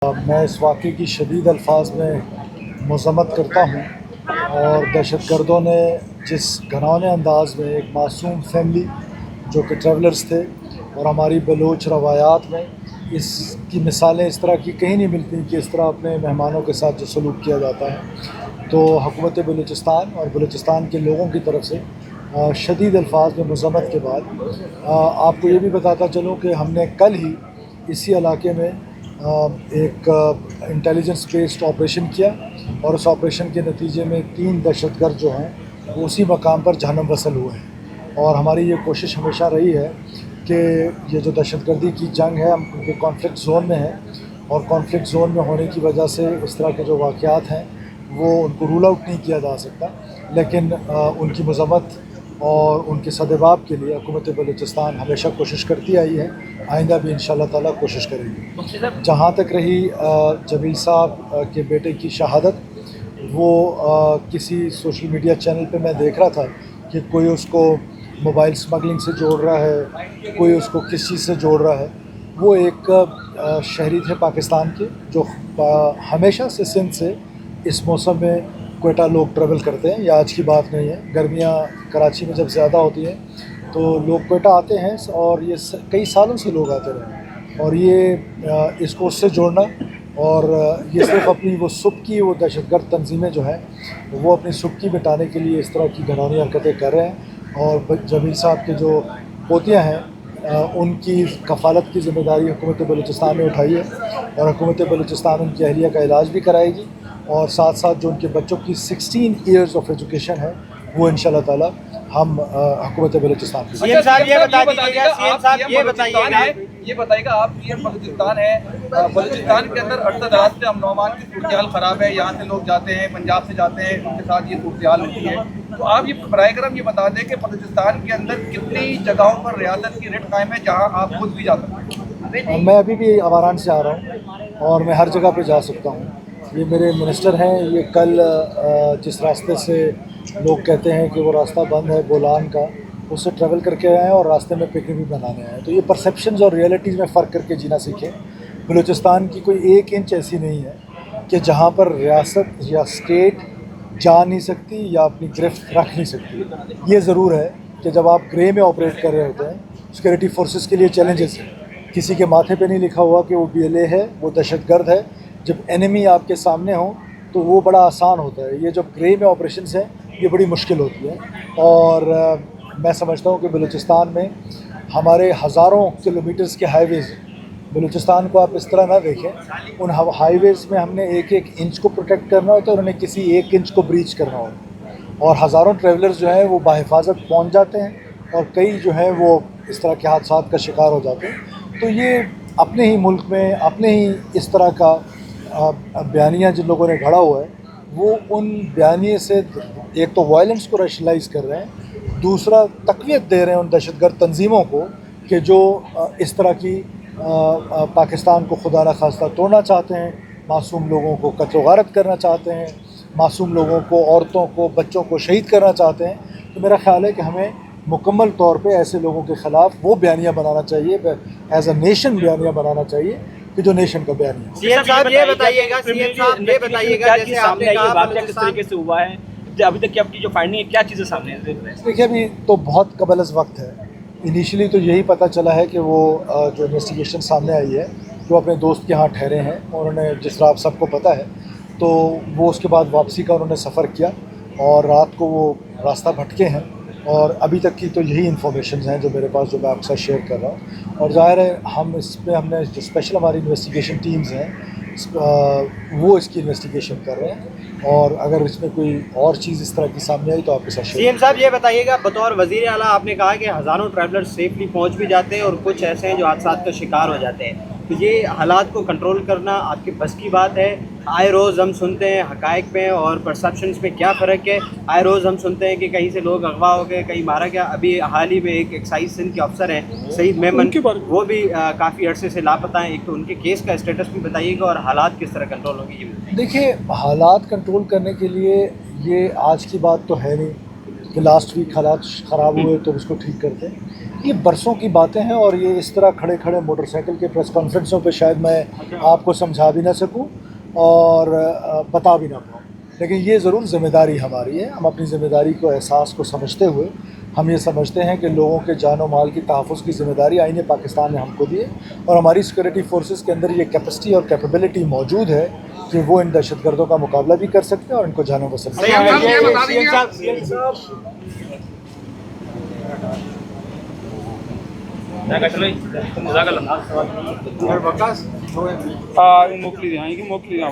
میں اس واقعے کی شدید الفاظ میں مذمت کرتا ہوں اور دہشت گردوں نے جس گھناؤنے انداز میں ایک معصوم فیملی جو کہ ٹریولرز تھے اور ہماری بلوچ روایات میں اس کی مثالیں اس طرح کی کہیں نہیں ملتی کہ اس طرح اپنے مہمانوں کے ساتھ جو سلوک کیا جاتا ہے، تو حکومت بلوچستان اور بلوچستان کے لوگوں کی طرف سے شدید الفاظ میں مذمت کے بعد آپ کو یہ بھی بتاتا چلوں کہ ہم نے کل ہی اسی علاقے میں ایک انٹیلیجنس بیسڈ آپریشن کیا اور اس آپریشن کے نتیجے میں 3 دہشت گرد جو ہیں وہ اسی مقام پر جہنم وصل ہوئے ہیں، اور ہماری یہ کوشش ہمیشہ رہی ہے کہ یہ جو دہشت گردی کی جنگ ہے ہم ان کے کانفلکٹ زون میں ہیں، اور کانفلکٹ زون میں ہونے کی وجہ سے اس طرح کے جو واقعات ہیں وہ ان کو رول آؤٹ نہیں کیا جا سکتا، لیکن ان کی مذمت اور ان کے سدباب کے لیے حکومت بلوچستان ہمیشہ کوشش کرتی آئی ہے، آئندہ بھی انشاءاللہ تعالیٰ کوشش کرے گی۔ جہاں تک رہی جمیل صاحب کے بیٹے کی شہادت، وہ کسی سوشل میڈیا چینل پہ میں دیکھ رہا تھا کہ کوئی اس کو موبائل سمگلنگ سے جوڑ رہا ہے، کوئی اس کو کس چیز سے جوڑ رہا ہے۔ وہ ایک شہری تھے پاکستان کے جو ہمیشہ سے سندھ سے اس موسم میں کوئٹہ لوگ ٹریول کرتے ہیں، یہ آج کی بات نہیں ہے، گرمیاں کراچی میں جب زیادہ ہوتی ہیں تو لوگ کوئٹہ آتے ہیں اور یہ کئی سالوں سے لوگ آتے رہے، اور یہ اس کو اس سے جوڑنا اور یہ صرف اپنی وہ سبکی وہ دہشت گرد تنظیمیں جو ہیں وہ اپنی سبکی مٹانے کے لیے اس طرح کی گھناؤنی حرکتیں کر رہے ہیں، اور جمیل صاحب کے جو پوتیاں ہیں ان کی کفالت کی ذمہ داری حکومت بلوچستان نے اٹھائی ہے، اور حکومت بلوچستان ان کی اہلیہ کا علاج بھی کرائے گی، اور ساتھ ساتھ جو ان کے بچوں کی 16 ایئرز آف ایجوکیشن ہے وہ انشاءاللہ تعالی ہم حکومت بلوچستان کی سی ایم صاحب یہ بتائیے گا آپ یہ بلوچستان ہے، بلوچستان کے اندر عرصہ دراز سے امن و امان کی صورتحال خراب ہے، یہاں سے لوگ جاتے ہیں، پنجاب سے جاتے ہیں، ان کے ساتھ یہ صورتحال ہوتی ہے، تو آپ یہ برائے کرم یہ بتا دیں کہ بلوچستان کے اندر کتنی جگہوں پر ریاست کی ریٹ قائم ہے جہاں آپ خود بھی جا سکتے ہیں؟ میں ابھی بھی آواران سے آ رہا ہوں اور میں ہر جگہ پہ جا سکتا ہوں۔ یہ میرے منسٹر ہیں، یہ کل جس راستے سے لوگ کہتے ہیں کہ وہ راستہ بند ہے بولان کا، اس سے ٹریول کر کے آئے ہیں اور راستے میں پکنک بھی بنانے آئے ہیں، تو یہ پرسیپشنز اور ریئلٹیز میں فرق کر کے جینا سیکھیں۔ بلوچستان کی کوئی 1 انچ ایسی نہیں ہے کہ جہاں پر ریاست یا اسٹیٹ جا نہیں سکتی یا اپنی گرفت رکھ نہیں سکتی۔ یہ ضرور ہے کہ جب آپ گرے میں آپریٹ کر رہے ہوتے ہیں، سیکورٹی فورسز کے لیے چیلنجز ہیں، کسی کے ماتھے پہ نہیں لکھا ہوا کہ وہ BLA ہے، وہ دہشت گرد ہے، جب اینیمی آپ کے سامنے ہوں تو وہ بڑا آسان ہوتا ہے، یہ جب گرے میں آپریشنز ہیں یہ بڑی مشکل ہوتی ہے، اور میں سمجھتا ہوں کہ بلوچستان میں ہمارے ہزاروں کلومیٹرز کے ہائی ویز ہیں۔ بلوچستان کو آپ اس طرح نہ دیکھیں، ان ہائی ویز میں ہم نے ایک انچ کو پروٹیکٹ کرنا ہوتا ہے اور انہیں کسی 1 انچ کو بریچ کرنا ہوتا ہے، اور ہزاروں ٹریولرز جو ہیں وہ بحفاظت پہنچ جاتے ہیں، اور کئی جو ہیں وہ اس طرح کے حادثات کا شکار ہو جاتے ہیں۔ تو یہ اپنے ہی ملک میں اپنے ہی اس طرح کا بیانیہ جن لوگوں نے گھڑا ہوا ہے، وہ ان بیانیے سے ایک تو وائلنس کو ریشنلائز کر رہے ہیں، دوسرا تقویت دے رہے ہیں ان دہشت گرد تنظیموں کو کہ جو اس طرح کی پاکستان کو خدا نخواستہ توڑنا چاہتے ہیں، معصوم لوگوں کو قتل و غارت کرنا چاہتے ہیں، معصوم لوگوں کو، عورتوں کو، بچوں کو شہید کرنا چاہتے ہیں۔ تو میرا خیال ہے کہ ہمیں مکمل طور پہ ایسے لوگوں کے خلاف وہ بیانیہ بنانا چاہیے، ایز اے نیشن بیانیہ بنانا چاہیے کہ جو نیشن کا بیانیہ ہے۔ سی ایم صاحب یہ بتائیے گا جیسے آپ نے کہا واقعہ کس طریقے سے ہوا ہے، ابھی تک کی آپ کی جو فائنڈنگ ہے کیا چیزیں سامنے ہیں؟ دیکھیے ابھی تو بہت قبل از وقت ہے، انیشلی تو یہی پتہ چلا ہے کہ وہ جو انویسٹیگیشن سامنے آئی ہے کہ وہ اپنے دوست کے ہاں ٹھہرے ہیں، اور انہوں نے جس طرح آپ سب کو پتہ ہے تو وہ اس کے بعد واپسی کا انہوں نے سفر کیا اور رات کو وہ راستہ بھٹکے ہیں، اور ابھی تک کی تو یہی انفارمیشنز ہیں جو میرے پاس، جو میں آپ کے ساتھ شیئر کر رہا ہوں، اور ظاہر ہے ہم اس پہ ہم نے جو اسپیشل ہماری انویسٹیگیشن ٹیمز ہیں وہ اس کی انویسٹیگیشن کر رہے ہیں، اور اگر اس میں کوئی اور چیز اس طرح کی سامنے آئی تو آپ کے ساتھ سی شیئر۔ ایم صاحب یہ بتائیے گا بطور وزیر اعلیٰ آپ نے کہا کہ ہزاروں ٹریولر سیفلی پہنچ بھی جاتے ہیں اور کچھ ایسے ہیں جو حادثات کا شکار ہو جاتے ہیں، تو یہ حالات کو کنٹرول کرنا آپ کی بس کی بات ہے؟ آئے روز ہم سنتے ہیں حقائق میں اور پرسیپشنز میں کیا فرق ہے، آئے روز ہم سنتے ہیں کہ کہیں سے لوگ اغوا ہو گئے، کہیں مارا گیا، ابھی حال ہی میں ایک ایکسائز سندھ کے افسر ہیں سعید میمن، وہ بھی کافی عرصے سے لاپتہ ہیں، ایک تو ان کے کیس کا اسٹیٹس بھی بتائیے گا اور حالات کس طرح کنٹرول ہوں گے یہ بھی۔ دیکھیے حالات کنٹرول کرنے کے لیے یہ آج کی بات تو ہے نہیں کہ لاسٹ ویک حالات خراب ہوئے تو اس کو ٹھیک کرتے ہیں، یہ برسوں کی باتیں ہیں اور یہ اس طرح کھڑے کھڑے موٹر سائیکل کے پریس کانفرنسوں پہ شاید میں آپ کو سمجھا بھی نہ سکوں اور بتا بھی نہ پاؤں، لیکن یہ ضرور ذمہ داری ہماری ہے. ہم اپنی ذمہ داری کو احساس کو سمجھتے ہوئے ہم یہ سمجھتے ہیں کہ لوگوں کے جان و مال کی تحفظ کی ذمہ داری آئین پاکستان نے ہم کو دی ہے اور ہماری سیکورٹی فورسز کے اندر یہ کیپیسٹی اور کیپیبلٹی موجود ہے کہ وہ ان دہشت گردوں کا مقابلہ بھی کر سکتے ہیں اور ان کو جانوں بسر موکلی